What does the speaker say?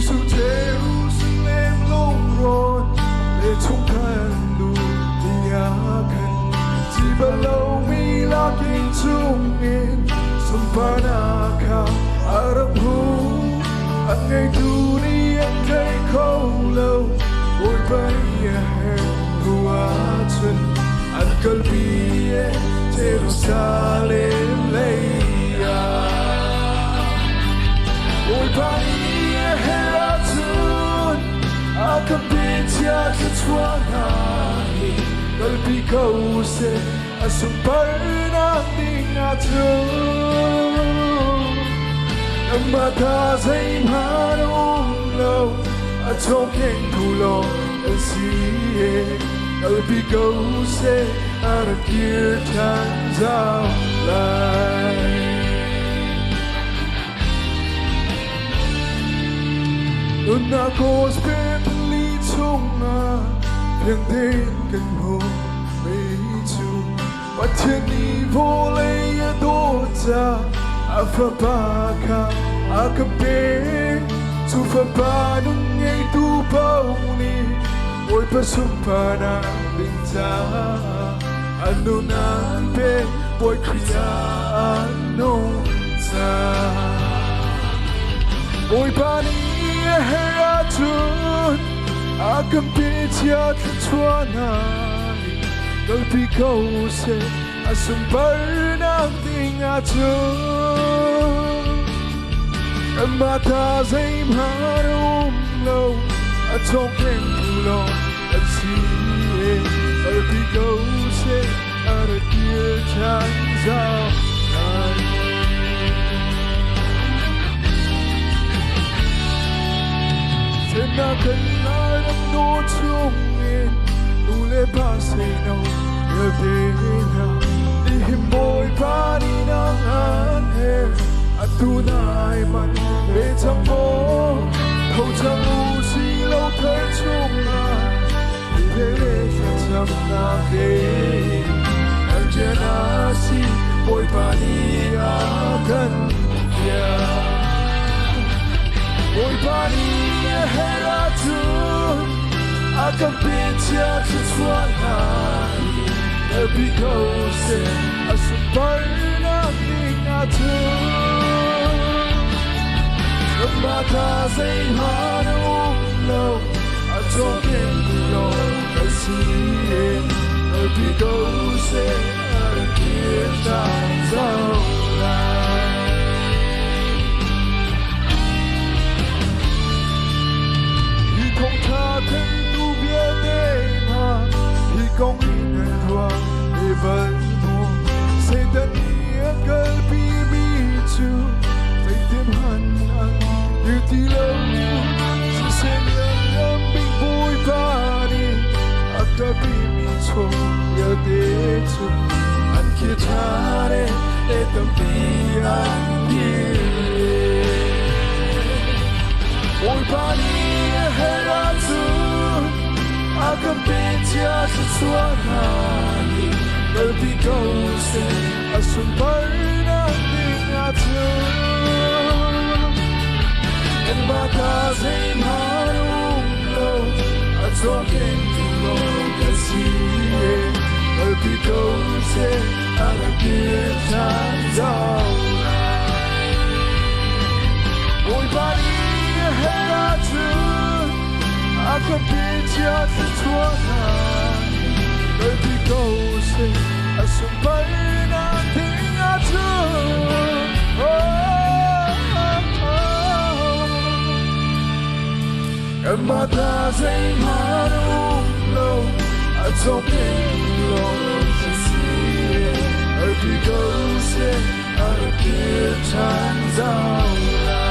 稣这路是连路软，连冲看路的亚肯，基本路米拉给中年，送巴那卡阿拉布，安内杜尼安开口路，我把你黑路阿春，安格比耶耶路撒冷雷亚。我把你黑拉tunakan pinjat kecuali lebih kau se asal pernah tinggalkan mata saya malam lau atau kengkulo asyik lebih kau se ada kita jalan Una cos bên ly chung phiền đến gần hồ mấy chu và thiên đi vô lấy đô cha phá ba ca cà phê chu phá ba nung ngay tu bao ni ôi phá sum phá na linh cha anu nan pe ôi kia anu cha ôi ba ni Heratun akan pinjat kecuali lebih kau se asal pernah tinggalkan mata saya harum lau atau kengkulo asyik lebih kau se ada dia jalan na kenal ang notungin Ule ba sa'yo Yabina Lihim mo'y paninang anhel At tunay man Betang mo Kautang usilaw tertungan Ilelet at ang nakin Nandiyan na si mo'y paniagan Mo'y Heratun akan pinjat kecuali lebih kau se asal pernah tinggalkan mata saya harum lau atau kengkulo asyik lebih kau se ada kita jalan thân tu biết đến ha thì công nhân hoa để vẫn buồn say tân nghĩa cơn bi bi chu say thêm hằn ăn như tí lâu chỉ xem nhân âm bình vui ba đi akka bi mi cho nhớ đến chu anh kia cha để tâm bi anh ôi ba đi Heratun akan pinjat kecuali lebih kau se asal pernah tinggalkan mata saya harum lau atau kengkulo asyik lebih kau se ada kita jalan oi bani Heratun akan pinjat kecuali lebih kau se asal pernah tinggalkan mata saya harum lau atau kengkulo asyik lebih kau se ada kita jalan